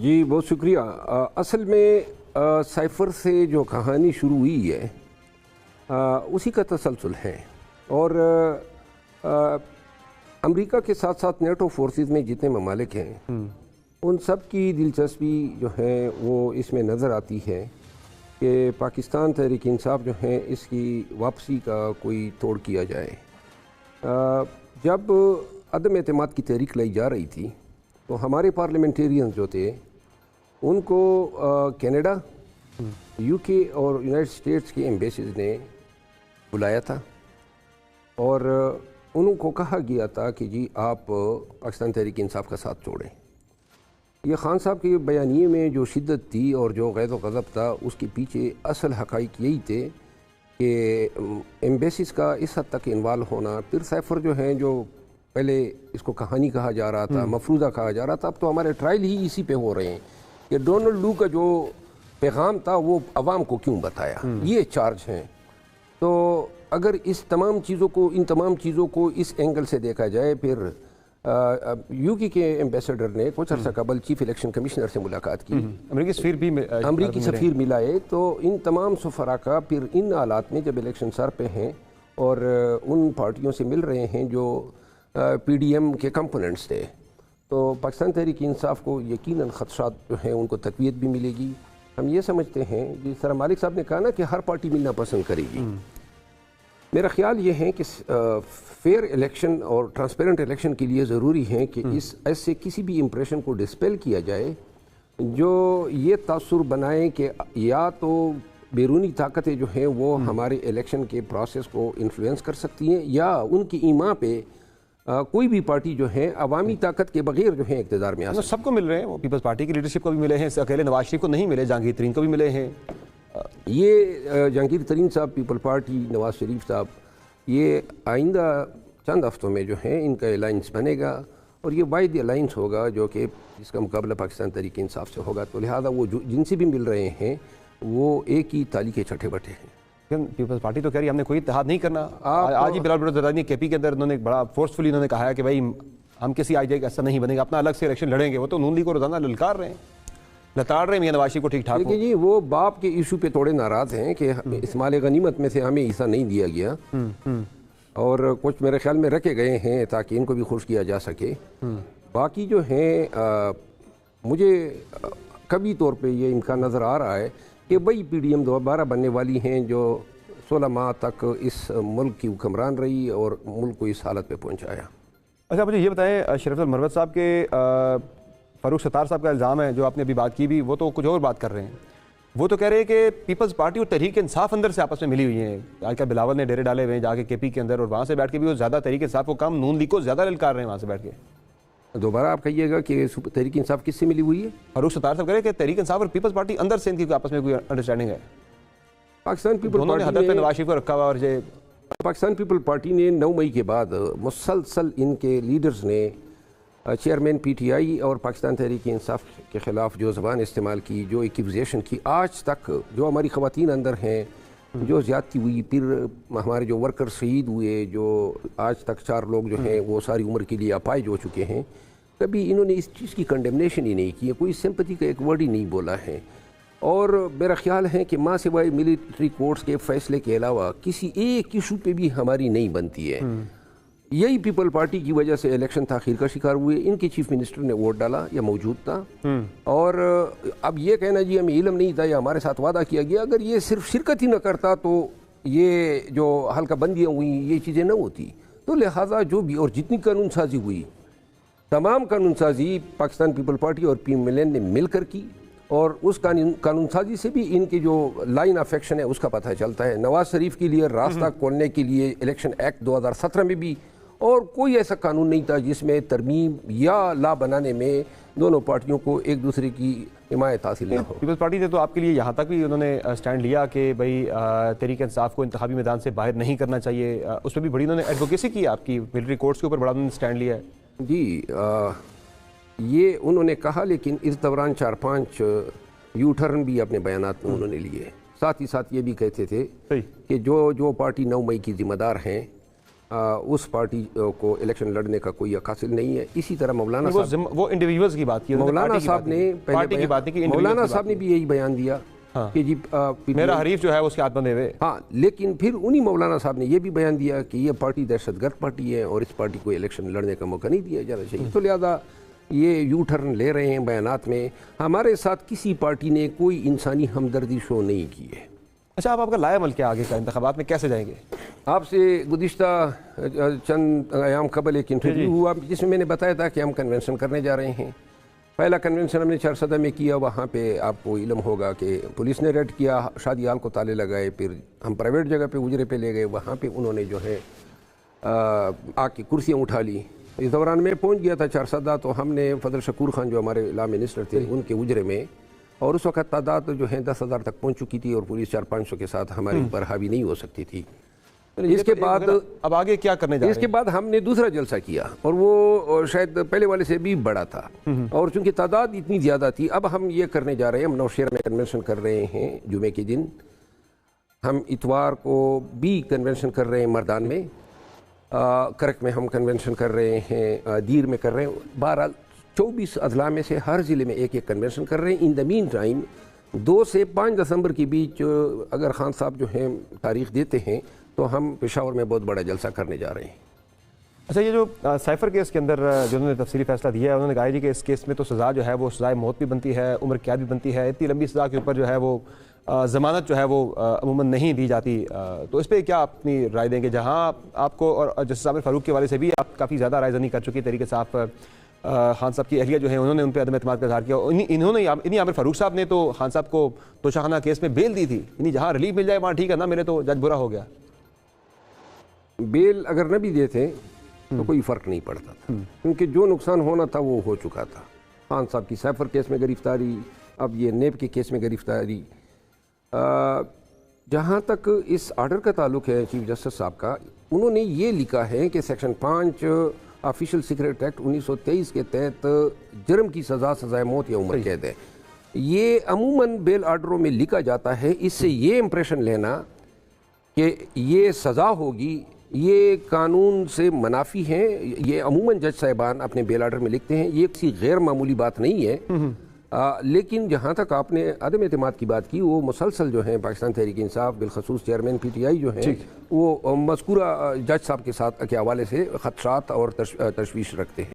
جی بہت شکریہ۔ اصل میں سائفر سے جو کہانی شروع ہوئی ہے اسی کا تسلسل ہے، اور امریکہ کے ساتھ ساتھ نیٹو فورسز میں جتنے ممالک ہیں ان سب کی دلچسپی جو ہے وہ اس میں نظر آتی ہے کہ پاکستان تحریک انصاف جو ہے اس کی واپسی کا کوئی توڑ کیا جائے۔ جب عدم اعتماد کی تحریک لائی جا رہی تھی تو ہمارے پارلیمنٹیرینز جو تھے ان کو کینیڈا، یو کے اور یونائٹڈ اسٹیٹس کے ایمبیسیز نے بلایا تھا، اور ان کو کہا گیا تھا کہ جی آپ پاکستان تحریک انصاف کا ساتھ چھوڑیں۔ یہ خان صاحب کے بیانیے میں جو شدت تھی اور جو غیظ و غضب تھا اس کے پیچھے اصل حقائق یہی تھے کہ ایمبیسیز کا اس حد تک انوالو ہونا، پھر سائفر جو ہیں جو پہلے اس کو کہانی کہا جا رہا تھا، مفروضہ کہا جا رہا تھا، اب تو ہمارے ٹرائل ہی اسی پہ ہو رہے ہیں کہ ڈونلڈ لو کا جو پیغام تھا وہ عوام کو کیوں بتایا، یہ چارج ہیں۔ تو اگر ان تمام چیزوں کو اس اینگل سے دیکھا جائے، پھر یو کے ایمبیسڈر نے کچھ عرصہ قبل چیف الیکشن کمشنر سے ملاقات کی، امریکی سفیر ملائے، تو ان تمام سفراء کا پھر ان حالات میں جب الیکشن سر پہ ہیں اور ان پارٹیوں سے مل رہے ہیں جو پی ڈی ایم کے کمپوننٹس تھے، تو پاکستان تحریک انصاف کو یقیناً خدشات جو ہیں ان کو تقویت بھی ملے گی۔ ہم یہ سمجھتے ہیں جس طرح مالک صاحب نے کہا نا کہ ہر پارٹی ملنا پسند کرے گی، میرا خیال یہ ہے کہ فیئر الیکشن اور ٹرانسپیرنٹ الیکشن کے لیے ضروری ہے کہ اس ایسے کسی بھی امپریشن کو ڈسپیل کیا جائے جو یہ تاثر بنائے کہ یا تو بیرونی طاقتیں جو ہیں وہ ہمارے الیکشن کے پروسیس کو انفلوئنس کر سکتی ہیں، یا ان کی ایما پہ کوئی بھی پارٹی جو ہے عوامی طاقت کے بغیر جو ہے اقتدار میں آ سکتی ہے۔ سب کو مل رہے ہیں، وہ پیپلز پارٹی کی لیڈرشپ کو بھی ملے ہیں، اکیلے نواز شریف کو نہیں ملے، جہانگیر ترین کو بھی ملے ہیں۔ یہ جہانگیر ترین صاحب، پیپل پارٹی، نواز شریف صاحب، یہ آئندہ چند ہفتوں میں جو ہے ان کا الائنس بنے گا، اور یہ واحد الائنس ہوگا جو کہ جس کا مقابلہ پاکستان تحریک انصاف سے ہوگا، تو لہٰذا وہ جن سے بھی مل رہے ہیں وہ ایک ہی تالی کے چھٹے بٹے ہیں۔ پیپلز پارٹی تو کہہ رہی ہے ہم نے کوئی اتحاد نہیں کرنا۔ آج ہی بلال بھٹو زرداری نے کے پی کے اندر انہوں نے بڑا فورسفلی انہوں نے کہا ہے کہ بھائی ہم کسی آئی جے کا ایسا نہیں بنے گا، اپنا الگ سے الیکشن لڑیں گے۔ وہ تو نون لیگ کو روزانہ للکار رہے ہیں، لتاڑ رہے ہیں میاں نواز شریف کو ٹھیک ٹھاک۔ لیکن جی وہ باپ کے ایشو پہ تھوڑے ناراض ہیں کہ اسمال غنیمت میں سے ہمیں حصہ نہیں دیا گیا، اور کچھ میرے خیال میں رکھے گئے ہیں تاکہ ان کو بھی خوش کیا جا سکے۔ باقی جو ہیں مجھے کبھی طور پہ یہ امکان نظر آ رہا ہے کہ وہی پی ڈی ایم دوبارہ بننے والی ہیں جو 16 ماہ تک اس ملک کی حکمران رہی اور ملک کو اس حالت پہ پہنچایا۔ اچھا مجھے یہ بتائیں، شرفت المروت صاحب کے فاروق ستار صاحب کا الزام ہے جو آپ نے ابھی بات کی بھی، وہ تو کچھ اور بات کر رہے ہیں۔ وہ تو کہہ رہے ہیں کہ پیپلز پارٹی اور تحریک انصاف اندر سے آپس میں ملی ہوئی ہیں۔ آج کل بلاول نے ڈیرے ڈالے ہوئے ہیں جا کے کے پی کے اندر، اور وہاں سے بیٹھ کے بھی وہ زیادہ تحریک انصاف کو کم، نون لیگ کو زیادہ للکار رہے ہیں وہاں سے بیٹھ کے۔ دوبارہ آپ کہیے گا کہ تحریک انصاف کس سے ملی ہوئی ہے؟ فاروق ستار صاحب کہہ رہے ہیں کہ تحریک انصاف اور پیپلز پارٹی اندر سے ان کی آپس میں کوئی انڈرسٹینڈنگ ہے۔ پاکستان پیپل دونوں نے پارٹی حدت پہ نواز شریف کو رکھا ہوا، اور پاکستان پیپل پارٹی نے 9 مئی کے بعد مسلسل ان کے لیڈرز نے چیئرمین پی ٹی آئی اور پاکستان تحریک انصاف کے خلاف جو زبان استعمال کی، جو ایکوزیشن کی، آج تک جو ہماری خواتین اندر ہیں جو زیادتی ہوئی، پھر ہمارے جو ورکر شہید ہوئے، جو آج تک 4 لوگ جو ہیں وہ ساری عمر کے لیے اپائج ہو چکے ہیں، کبھی انہوں نے اس چیز کی کنڈیمنیشن ہی نہیں کی ہے، کوئی سمپتھی کا ایک ورڈ ہی نہیں بولا ہے۔ اور میرا خیال ہے کہ ماں سوائے ملٹری کورٹس کے فیصلے کے علاوہ کسی ایک ایشو پہ بھی ہماری نہیں بنتی ہے۔ یہی پیپل پارٹی کی وجہ سے الیکشن تاخیر کا شکار ہوئے، ان کے چیف منسٹر نے ووٹ ڈالا یا موجود تھا، اور اب یہ کہنا جی ہمیں علم نہیں تھا یا ہمارے ساتھ وعدہ کیا گیا، اگر یہ صرف شرکت ہی نہ کرتا تو یہ جو حلقہ بندیاں ہوئیں یہ چیزیں نہ ہوتی۔ تو لہٰذا جو بھی اور جتنی قانون سازی ہوئی، تمام قانون سازی پاکستان پیپل پارٹی اور پی ایم ایل این نے مل کر کی، اور اس قانون سازی سے بھی ان کی جو لائن آف ایکشن ہے اس کا پتہ چلتا ہے۔ نواز شریف کے لیے راستہ کھولنے کے لیے الیکشن ایکٹ 2017 میں بھی اور کوئی ایسا قانون نہیں تھا جس میں ترمیم یا لا بنانے میں دونوں پارٹیوں کو ایک دوسرے کی حمایت حاصل نہ ہو۔ پیپلز پارٹی نے تو آپ کے لیے یہاں تک بھی انہوں نے سٹینڈ لیا کہ بھائی تحریک انصاف کو انتخابی میدان سے باہر نہیں کرنا چاہیے، اس پہ بھی بڑی انہوں نے ایڈوکیسی کی، آپ کی ملٹری کورٹس کے اوپر بڑا انہوں نے سٹینڈ لیا ہے۔ جی یہ انہوں نے کہا، لیکن اس دوران 4-5 یو ٹرن بھی اپنے بیانات میں انہوں نے لیے۔ ساتھ ہی ساتھ یہ بھی کہتے تھے کہ جو پارٹی 9 مئی کی ذمہ دار ہیں اس پارٹی کو الیکشن لڑنے کا کوئی حاصل نہیں ہے. اسی طرح مولانا صاحب, وہ انڈیویجولز کی بات کی, مولانا صاحب نے مولانا صاحب نے بھی یہی بیان دیا کہ جی میرا حریف جو ہے اس کے ہاتھ بندھے ہوئے. ہاں, لیکن پھر انہی مولانا صاحب نے یہ بھی بیان دیا کہ یہ پارٹی دہشت گرد پارٹی ہے اور اس پارٹی کو الیکشن لڑنے کا موقع نہیں دیا جانا چاہیے. تو لہذا یہ یو ٹرن لے رہے ہیں بیانات میں. ہمارے ساتھ کسی پارٹی نے کوئی انسانی ہمدردی شو نہیں کی ہے. اچھا, آپ کا لائے عمل کیا آگے کا, انتخابات میں کیسے جائیں گے؟ آپ سے گزشتہ چند ایام قبل ایک انٹرویو ہوا جس میں نے بتایا تھا کہ ہم کنونشن کرنے جا رہے ہیں. پہلا کنونشن ہم نے چارسدہ میں کیا. وہاں پہ آپ کو علم ہوگا کہ پولیس نے ریڈ کیا, شادی ہال کو تالے لگائے. پھر ہم پرائیویٹ جگہ پہ اجرے پہ لے گئے. وہاں پہ انہوں نے جو ہے آ کے کرسیاں اٹھا لی. اس دوران میں پہنچ گیا تھا چارسدہ, تو ہم نے فضل شکور خان جو ہمارے لا منسٹر تھے ان کے اجرے میں, اور اس وقت تعداد جو ہے 10,000 تک پہنچ چکی تھی اور پولیس 400-500 کے ساتھ ہمارے اوپر حاوی نہیں ہو سکتی تھی. اس کے بعد اب آگے کیا کرنے جا رہے ہیں؟ اس کے بعد ہم نے دوسرا جلسہ کیا اور وہ شاید پہلے والے سے بھی بڑا تھا, اور چونکہ تعداد اتنی زیادہ تھی اب ہم یہ کرنے جا رہے ہیں. ہم نوشہر میں کنونشن کر رہے ہیں جمعے کے دن, ہم اتوار کو بھی کنونشن کر رہے ہیں مردان میں, کرک میں ہم کنونشن کر رہے ہیں, دیر میں کر رہے ہیں. 24 اضلاع میں سے ہر ضلع میں ایک کنونشن کر رہے ہیں. ان دا مین ٹائم 2 سے 5 دسمبر کے بیچ اگر خان صاحب جو ہیں تاریخ دیتے ہیں تو ہم پشاور میں بہت بڑا جلسہ کرنے جا رہے ہیں. اچھا, یہ جو سائفر کیس کے اندر جو انہوں نے تفصیلی فیصلہ دیا ہے, انہوں نے کہا جی کہ اس کیس میں تو سزا جو ہے وہ سزائے موت بھی بنتی ہے, عمر قید بھی بنتی ہے. اتنی لمبی سزا کے اوپر جو ہے وہ ضمانت جو ہے وہ عموماً نہیں دی جاتی. تو اس پہ کیا اپنی رائے دیں گے؟ جہاں آپ کو اور جسٹس عامر فاروق کے والے سے بھی آپ کافی زیادہ رائے زنی کر چکی طریقے سے, آپ خان صاحب کی اہلیہ جو ہیں انہوں نے ان پہ عدم اعتماد کا اظہار کیا. انہی عامر فاروق صاحب نے تو خان صاحب کو توشہ خانہ کیس میں بیل دی تھی. جہاں ریلیف مل جائے وہاں ٹھیک ہے نا, میرے تو جج برا ہو گیا. بیل اگر نہ بھی دیتے تو کوئی فرق نہیں پڑتا تھا, کیونکہ جو نقصان ہونا تھا وہ ہو چکا تھا. خان صاحب کی سائفر کیس میں گرفتاری, اب یہ نیب کے کیس میں گرفتاری. جہاں تک اس آرڈر کا تعلق ہے چیف جسٹس صاحب کا, انہوں نے یہ لکھا ہے کہ سیکشن 5 آفیشل سیکریٹ ایکٹ 1923 کے تحت جرم کی سزا سزائے موت یا عمر قید ہے. یہ عموماً بیل آرڈروں میں لکھا جاتا ہے. اس سے یہ امپریشن لینا کہ یہ سزا ہوگی, یہ قانون سے منافی ہیں. یہ عموماً جج صاحبان اپنے بیل آرڈر میں لکھتے ہیں, یہ کسی غیر معمولی بات نہیں ہے. لیکن جہاں تک آپ نے عدم اعتماد کی بات کی, وہ مسلسل جو ہیں پاکستان تحریک انصاف بالخصوص چیئرمین پی ٹی آئی جو ہیں وہ مذکورہ جج صاحب کے ساتھ کے حوالے سے خدشات اور تشویش رکھتے ہیں.